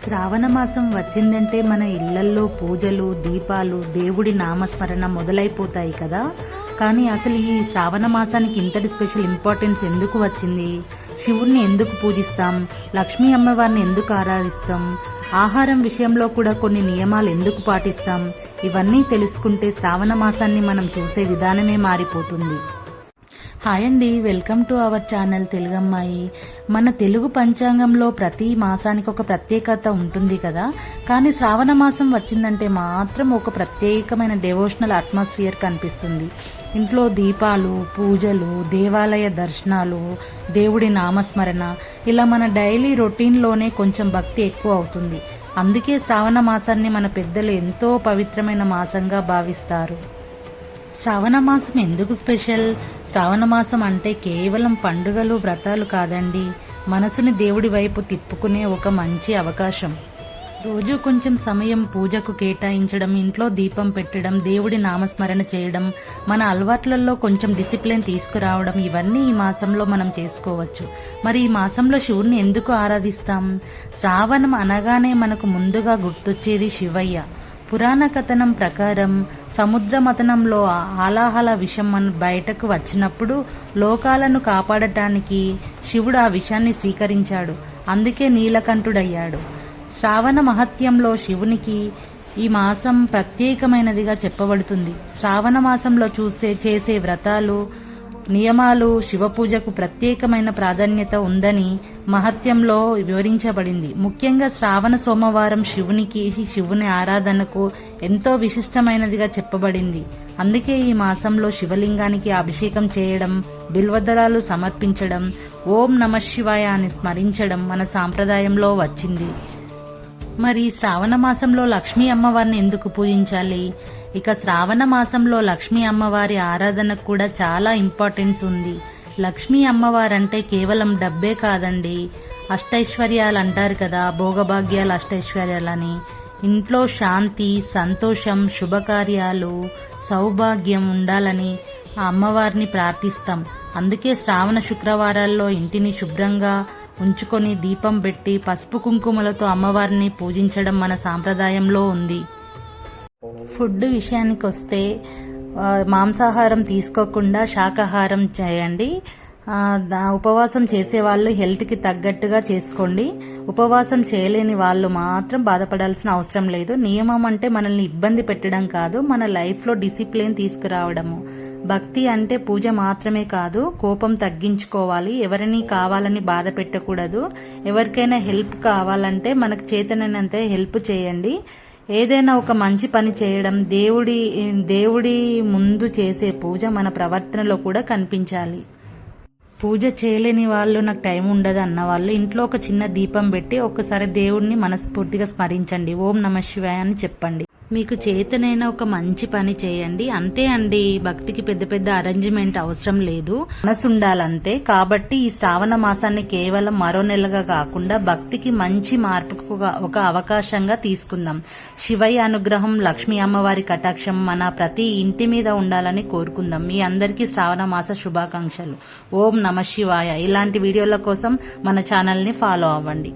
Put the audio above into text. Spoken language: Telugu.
శ్రావణ మాసం వచ్చిందంటే మన ఇళ్లల్లో పూజలు, దీపాలు, దేవుడి నామస్మరణ మొదలైపోతాయి కదా. కానీ అసలు ఈ శ్రావణ మాసానికి ఇంతటి స్పెషల్ ఇంపార్టెన్స్ ఎందుకు వచ్చింది? శివుణ్ణి ఎందుకు పూజిస్తాం? లక్ష్మీ అమ్మవారిని ఎందుకు ఆరాధిస్తాం? ఆహారం విషయంలో కూడా కొన్ని నియమాలు ఎందుకు పాటిస్తాం? ఇవన్నీ తెలుసుకుంటే శ్రావణ మాసాన్ని మనం చూసే విధానమే మారిపోతుంది. హాయ్ అండి, వెల్కమ్ టు అవర్ ఛానల్ తెలుగమ్మాయి. మన తెలుగు పంచాంగంలో ప్రతి మాసానికి ఒక ప్రత్యేకత ఉంటుంది కదా. కానీ శ్రావణ మాసం వచ్చిందంటే మాత్రం ఒక ప్రత్యేకమైన డెవోషనల్ అట్మాస్ఫియర్ కనిపిస్తుంది. ఇంట్లో దీపాలు, పూజలు, దేవాలయ దర్శనాలు, దేవుడి నామస్మరణ, ఇలా మన డైలీ రొటీన్లోనే కొంచెం భక్తి ఎక్కువ అవుతుంది. అందుకే శ్రావణ మాసాన్ని మన పెద్దలు ఎంతో పవిత్రమైన మాసంగా భావిస్తారు. శ్రావణ మాసం ఎందుకు స్పెషల్? శ్రావణ మాసం అంటే కేవలం పండుగలు, వ్రతాలు కాదండి, మనసుని దేవుడి వైపు తిప్పుకునే ఒక మంచి అవకాశం. రోజు కొంచెం సమయం పూజకు కేటాయించడం, ఇంట్లో దీపం పెట్టడం, దేవుడి నామస్మరణ చేయడం, మన అలవాట్లలో కొంచెం డిసిప్లిన్ తీసుకురావడం, ఇవన్నీ ఈ మాసంలో మనం చేసుకోవచ్చు. మరి ఈ మాసంలో శివుణ్ణి ఎందుకు ఆరాధిస్తాం? శ్రావణం అనగానే మనకు ముందుగా గుర్తొచ్చేది శివయ్య. పురాణ కథనం ప్రకారం సముద్ర మథనంలో ఆలాహల విషం బయటకు వచ్చినప్పుడు లోకాలను కాపాడటానికి శివుడు ఆ విషాన్ని స్వీకరించాడు. అందుకే నీలకంఠుడయ్యాడు. శ్రావణ మహత్యంలో శివునికి ఈ మాసం ప్రత్యేకమైనదిగా చెప్పబడుతుంది. శ్రావణ మాసంలో చేసే వ్రతాలు, నియమాలు, శివపూజకు ప్రత్యేకమైన ప్రాధాన్యత ఉందని మహత్యంలో వివరించబడింది. ముఖ్యంగా శ్రావణ సోమవారం శివుని ఆరాధనకు ఎంతో విశిష్టమైనదిగా చెప్పబడింది. అందుకే ఈ మాసంలో శివలింగానికి అభిషేకం చేయడం, బిల్వదళాలు సమర్పించడం, ఓం నమః శివాయ అని స్మరించడం మన సాంప్రదాయంలో వచ్చింది. మరి శ్రావణ మాసంలో లక్ష్మీ అమ్మవారిని ఎందుకు పూజించాలి? ఇక శ్రావణ మాసంలో లక్ష్మీ అమ్మవారి ఆరాధనకు కూడా చాలా ఇంపార్టెన్స్ ఉంది. లక్ష్మీ అమ్మవారంటే కేవలం డబ్బే కాదండి, అష్టైశ్వర్యాలు అంటారు కదా, భోగభాగ్యాలు, అష్టైశ్వర్యాలని. ఇంట్లో శాంతి, సంతోషం, శుభకార్యాలు, సౌభాగ్యం ఉండాలని ఆ అమ్మవారిని ప్రార్థిస్తాం. అందుకే శ్రావణ శుక్రవారాల్లో ఇంటిని శుభ్రంగా ఉంచుకొని దీపం పెట్టి పసుపు కుంకుమలతో అమ్మవారిని పూజించడం మన సాంప్రదాయంలో ఉంది. ఫుడ్ విషయానికి వస్తే మాంసాహారం తీసుకోకుండా శాకాహారం చేయండి. ఉపవాసం చేసే వాళ్ళు హెల్త్కి తగ్గట్టుగా చేసుకోండి. ఉపవాసం చేయలేని వాళ్ళు మాత్రం బాధపడాల్సిన అవసరం లేదు. నియమం అంటే మనల్ని ఇబ్బంది పెట్టడం కాదు, మన లైఫ్లో డిసిప్లిన్ తీసుకురావడము. భక్తి అంటే పూజ మాత్రమే కాదు, కోపం తగ్గించుకోవాలి, ఎవరిని కావాలని బాధ పెట్టకూడదు. ఎవరికైనా హెల్ప్ కావాలంటే మనకు చేతనైనంత హెల్ప్ చేయండి. ఏదైనా ఒక మంచి పని చేయడం, దేవుడి ముందు చేసే పూజ మన ప్రవర్తనలో కూడా కనిపించాలి. పూజ చేయలేని వాళ్ళు, నాకు టైం ఉండదు అన్న వాళ్ళు ఇంట్లో ఒక చిన్న దీపం పెట్టి ఒక్కసారి దేవుడిని మనస్ఫూర్తిగా స్మరించండి. ఓం నమః శివాయ అని చెప్పండి. మీకు చేతనైనా ఒక మంచి పని చేయండి. అంతే అండి, భక్తికి పెద్ద పెద్ద అరేంజ్మెంట్ అవసరం లేదు, మనసు ఉండాలంతే. కాబట్టి ఈ శ్రావణ మాసాన్ని కేవలం మరో నెలగా కాకుండా భక్తికి మంచి మార్పుకు ఒక అవకాశంగా తీసుకుందాం. శివయ్య అనుగ్రహం, లక్ష్మీ అమ్మవారి కటాక్షం మన ప్రతి ఇంటి మీద ఉండాలని కోరుకుందాం. మీ అందరికీ శ్రావణ మాస శుభాకాంక్షలు. ఓం నమః శివాయ. ఇలాంటి వీడియోల కోసం మన ఛానల్ ని ఫాలో అవ్వండి.